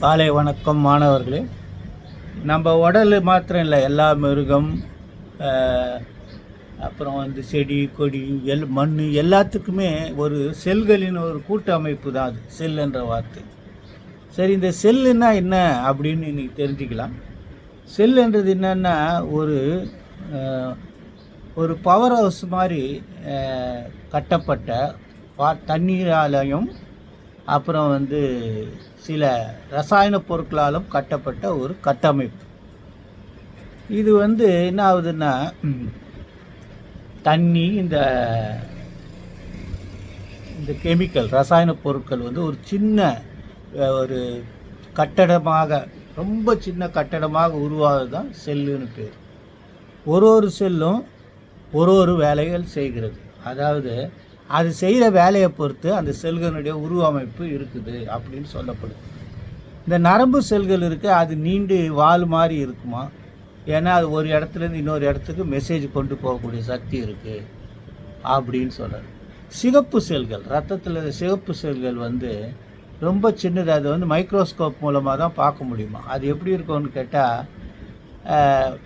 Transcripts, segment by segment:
காலை வணக்கம் மாணவர்களே. நம்ம உடல் மாத்திரம் இல்லை, எல்லா மிருகம், அப்புறம் செடி கொடி மண் எல்லாத்துக்குமே ஒரு செல்களின் ஒரு கூட்டமைப்பு தான் அது செல் என்ற வார்த்தை. சரி, இந்த செல்லுன்னா என்ன அப்படின்னு இன்றைக்கி தெரிஞ்சுக்கலாம். செல்லுன்றது என்னன்னா ஒரு பவர் ஹவுஸ் மாதிரி கட்டப்பட்ட தண்ணீராலையும் அப்புறம் சில ரசாயன பொருட்களாலும் கட்டப்பட்ட ஒரு கட்டமைப்பு. இது என்ன ஆகுதுன்னா, தண்ணி, இந்த கெமிக்கல் ரசாயன பொருட்கள் ஒரு சின்ன ஒரு கட்டடமாக, ரொம்ப சின்ன கட்டடமாக உருவாகுது தான் செல்லுன்னு பேர். ஒரு செல்லும் ஒரு வேலைகள் செய்கிறது. அதாவது அது செய்கிற வேலையை பொறுத்து அந்த செல்களுடைய உருவமைப்பு இருக்குது அப்படின்னு சொல்லப்படுது. இந்த நரம்பு செல்கள் இருக்குது, அது நீண்டு வால் மாதிரி இருக்குமா. ஏன்னா அது ஒரு இடத்துலேருந்து இன்னொரு இடத்துக்கு மெசேஜ் கொண்டு போகக்கூடிய சக்தி இருக்குது அப்படின்னு சொல்கிறார். சிகப்பு செல்கள், ரத்தத்தில் சிகப்பு செல்கள் ரொம்ப சின்னது. அது மைக்ரோஸ்கோப் மூலமாக தான் பார்க்க முடியுமா. அது எப்படி இருக்கும்னு கேட்டால்,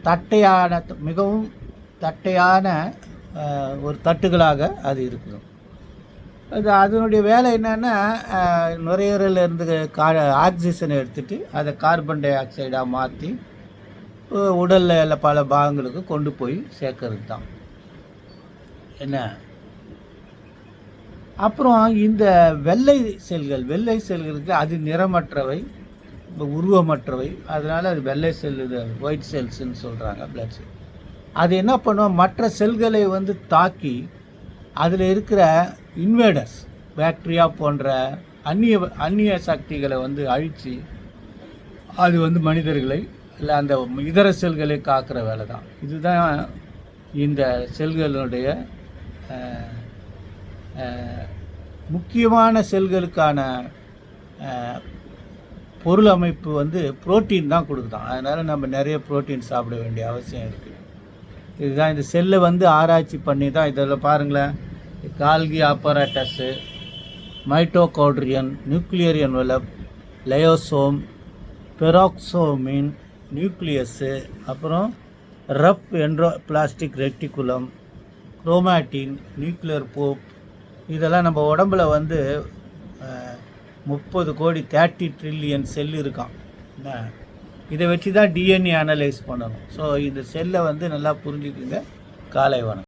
தட்டையான, மிகவும் தட்டையான ஒரு தட்டுகளாக அது இருக்குது. அதனுடைய வேலை என்னென்னா, நுரையீரலிருந்து ஆக்சிஜனை எடுத்துகிட்டு அதை கார்பன் டை ஆக்சைடாக மாற்றி உடலில் பல பாகங்களுக்கு கொண்டு போய் சேர்க்கறது தான் என்ன. அப்புறம் இந்த வெள்ளை செல்களுக்கு அது நிறமற்றவை, உருவமற்றவை. அதனால் அது வெள்ளை செல், ஒயிட் செல்ஸ்ன்னு சொல்கிறாங்க, பிளட் செல். அது என்ன பண்ணுவோம், மற்ற செல்களை தாக்கி அதில் இருக்கிற இன்வேடர்ஸ், பாக்டீரியா போன்ற அந்நிய சக்திகளை அழித்து அது மனிதர்களை இல்லை அந்த இதர செல்களை காக்கிற வேலை தான். இதுதான் இந்த செல்களுடைய முக்கியமான செல்களுக்கான பொருள் அமைப்பு புரோட்டீன் தான் கொடுக்குதான். அதனால் நம்ம நிறைய புரோட்டீன் சாப்பிட வேண்டிய அவசியம் இருக்குது. இதுதான் இந்த செல்லை ஆராய்ச்சி பண்ணி தான் இதில் பாருங்களேன், Golgi apparatus, mitochondrion, nuclear envelope, lysosome, பெராக்சோமின், நியூக்ளியஸு, அப்புறம் rough endoplasmic reticulum, chromatin, nuclear pore. இதெல்லாம் நம்ம உடம்பில் 30 கோடி 30 ட்ரில்லியன் செல் இருக்கான். இதை வச்சு தான் டிஎன்ஏ அனலைஸ் பண்ணணும். ஸோ இந்த செல்லை நல்லா புரிஞ்சுக்குங்க. காலை வணக்கம்.